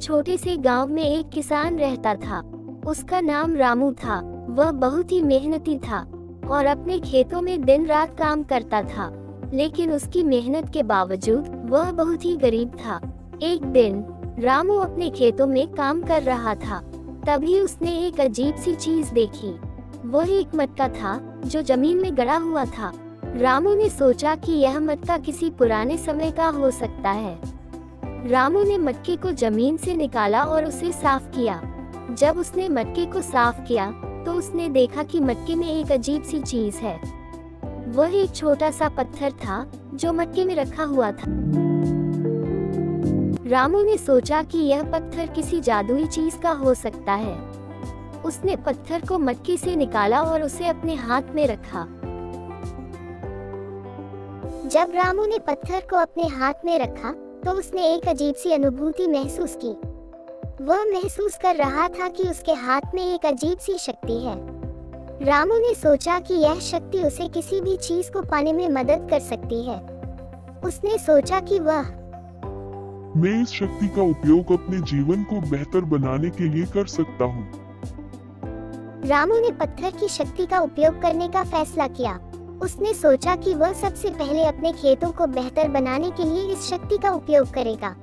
छोटे से गांव में एक किसान रहता था। उसका नाम रामू था। वह बहुत ही मेहनती था और अपने खेतों में दिन रात काम करता था, लेकिन उसकी मेहनत के बावजूद वह बहुत ही गरीब था। एक दिन रामू अपने खेतों में काम कर रहा था, तभी उसने एक अजीब सी चीज देखी। वह एक मटका था जो जमीन में गड़ा हुआ था। रामू ने सोचा कि यह मटका किसी पुराने समय का हो सकता है। रामू ने मटके को जमीन से निकाला और उसे साफ किया। जब उसने मटके को साफ किया तो उसने देखा कि मटके में एक अजीब सी चीज है। वह एक छोटा सा पत्थर था जो मटके में रखा हुआ था। रामू ने सोचा कि यह पत्थर किसी जादुई चीज का हो सकता है। उसने पत्थर को मटके से निकाला और उसे अपने हाथ में रखा। जब रामू ने पत्थर को अपने हाथ में रखा तो उसने एक अजीब सी अनुभूति महसूस की। वह महसूस कर रहा था कि उसके हाथ में एक अजीब सी शक्ति है। रामू ने सोचा कि यह शक्ति उसे किसी भी चीज को पाने में मदद कर सकती है। उसने सोचा कि मैं इस शक्ति का उपयोग अपने जीवन को बेहतर बनाने के लिए कर सकता हूँ। रामू ने पत्थर की शक्ति का उपयोग करने का फैसला किया। उसने सोचा कि वह सबसे पहले अपने खेतों को बेहतर बनाने के लिए इस शक्ति का उपयोग करेगा।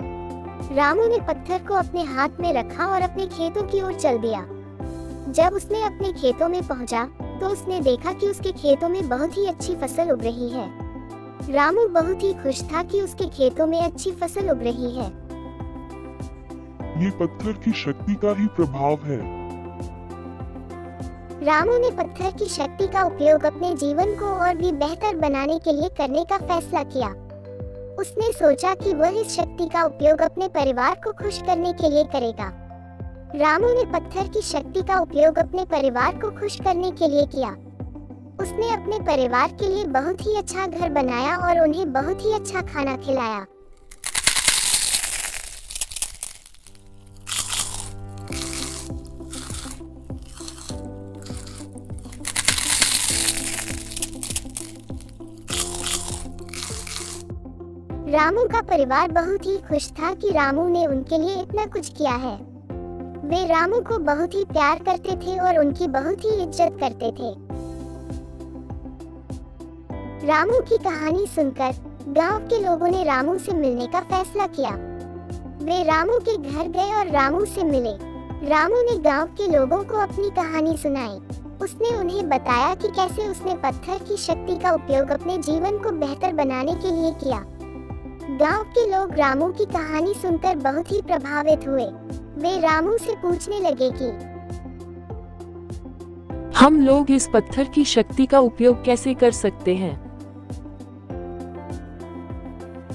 रामू ने पत्थर को अपने हाथ में रखा और अपने खेतों की ओर चल दिया। जब उसने अपने खेतों में पहुंचा, तो उसने देखा कि उसके खेतों में बहुत ही अच्छी फसल उग रही है। रामू बहुत ही खुश था कि उसके खेतों में अच्छी फसल उग रही है। ये पत्थर की शक्ति का ही प्रभाव है। रामू ने पत्थर की शक्ति का उपयोग अपने जीवन को और भी बेहतर बनाने के लिए करने का फैसला किया। उसने सोचा कि वह इस शक्ति का उपयोग अपने परिवार को खुश करने के लिए करेगा। रामू ने पत्थर की शक्ति का उपयोग अपने परिवार को खुश करने के लिए किया। उसने अपने परिवार के लिए बहुत ही अच्छा घर बनाया और उन्हें बहुत ही अच्छा खाना खिलाया। रामू का परिवार बहुत ही खुश था कि रामू ने उनके लिए इतना कुछ किया है। वे रामू को बहुत ही प्यार करते थे और उनकी बहुत ही इज्जत करते थे। रामू की कहानी सुनकर गांव के लोगों ने रामू से मिलने का फैसला किया। वे रामू के घर गए और रामू से मिले। रामू ने गांव के लोगों को अपनी कहानी सुनाई। उसने उन्हें बताया कि कैसे उसने पत्थर की शक्ति का उपयोग अपने जीवन को बेहतर बनाने के लिए किया। गांव के लोग रामू की कहानी सुनकर बहुत ही प्रभावित हुए। वे रामू से पूछने लगे कि हम लोग इस पत्थर की शक्ति का उपयोग कैसे कर सकते हैं?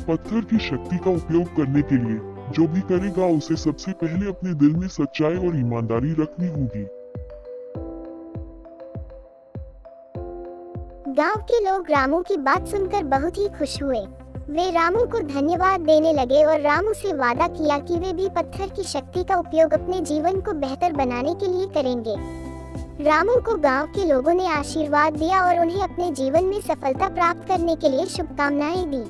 पत्थर की शक्ति का उपयोग करने के लिए जो भी करेगा उसे सबसे पहले अपने दिल में सच्चाई और ईमानदारी रखनी होगी। गांव के लोग रामू की बात सुनकर बहुत ही खुश हुए। वे रामू को धन्यवाद देने लगे और रामू से वादा किया कि वे भी पत्थर की शक्ति का उपयोग अपने जीवन को बेहतर बनाने के लिए करेंगे। रामू को गांव के लोगों ने आशीर्वाद दिया और उन्हें अपने जीवन में सफलता प्राप्त करने के लिए शुभकामनाएं दी।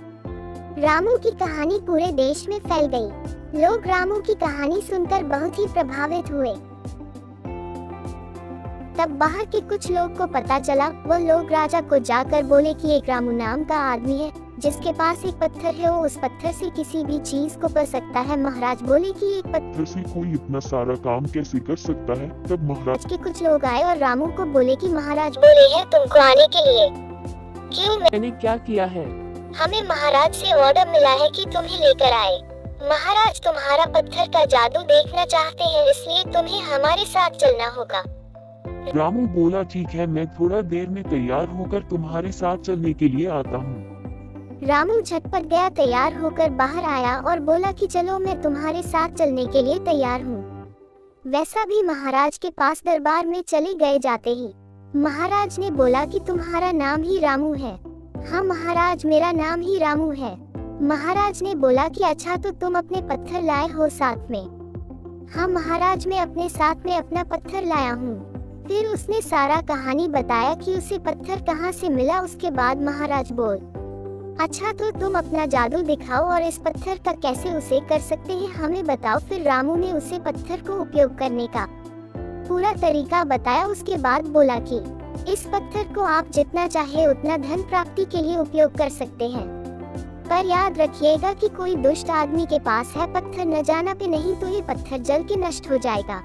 रामू की कहानी पूरे देश में फैल गई। लोग रामू की कहानी सुनकर बहुत ही प्रभावित हुए। तब बाहर के कुछ लोग को पता चला। वह लोग राजा को जाकर बोले कि एक रामू नाम का आदमी है जिसके पास एक पत्थर है, वो उस पत्थर से किसी भी चीज को कर सकता है। महाराज बोले कि एक पत्थर से कोई इतना सारा काम कैसे कर सकता है? तब महाराज के कुछ लोग आए और रामू को बोले कि महाराज बोले हैं तुमको आने के लिए। क्यों? मैंने क्या किया है? हमें महाराज से ऑर्डर मिला है कि तुम्हें लेकर आए। महाराज तुम्हारा पत्थर का जादू देखना चाहते हैं, इसलिए तुम्हें हमारे साथ चलना होगा। रामू बोला ठीक है, मैं थोड़ा देर में तैयार होकर तुम्हारे साथ चलने के लिए आता हूँ। रामू झटपट गया, तैयार होकर बाहर आया और बोला कि चलो मैं तुम्हारे साथ चलने के लिए तैयार हूँ। वैसा भी महाराज के पास दरबार में चले गए। जाते ही महाराज ने बोला कि तुम्हारा नाम ही रामू है। हाँ महाराज, मेरा नाम ही रामू है। महाराज ने बोला कि अच्छा, तो तुम अपने पत्थर लाए हो साथ में? हाँ महाराज, मैं अपने साथ में अपना पत्थर लाया हूँ। फिर उसने सारा कहानी बताया कि उसे पत्थर कहाँ से मिला। उसके बाद महाराज बोल अच्छा तो तुम अपना जादू दिखाओ और इस पत्थर का कैसे उसे कर सकते हैं हमें बताओ। फिर रामू ने उसे पत्थर को उपयोग करने का पूरा तरीका बताया। उसके बाद बोला कि इस पत्थर को आप जितना चाहे उतना धन प्राप्ति के लिए उपयोग कर सकते हैं, पर याद रखिएगा कि कोई दुष्ट आदमी के पास है पत्थर न जाना पे, नहीं तो ये पत्थर जल के नष्ट हो जाएगा।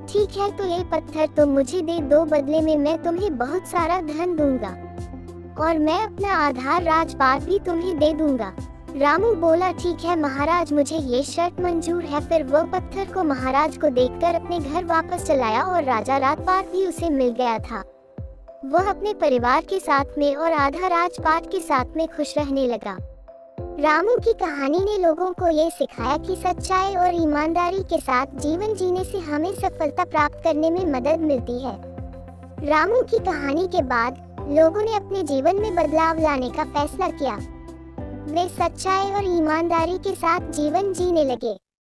ठीक है, तो ये पत्थर तुम मुझे दे दो, बदले में मैं तुम्हें बहुत सारा धन दूंगा और मैं अपना आधार राजपाट भी तुम्हें दे दूंगा। रामू बोला ठीक है महाराज, मुझे ये शर्त मंजूर है। फिर वह पत्थर को महाराज को देकर अपने घर वापस चलाया और राजा राजपाट भी उसे मिल गया था। वह अपने परिवार के साथ में और आधा राजपाट के साथ में खुश रहने लगा। रामू की कहानी ने लोगों को ये सिखाया कि सच्चाई और ईमानदारी के साथ जीवन जीने से हमें सफलता प्राप्त करने में मदद मिलती है। रामू की कहानी के बाद लोगों ने अपने जीवन में बदलाव लाने का फैसला किया। वे सच्चाई और ईमानदारी के साथ जीवन जीने लगे।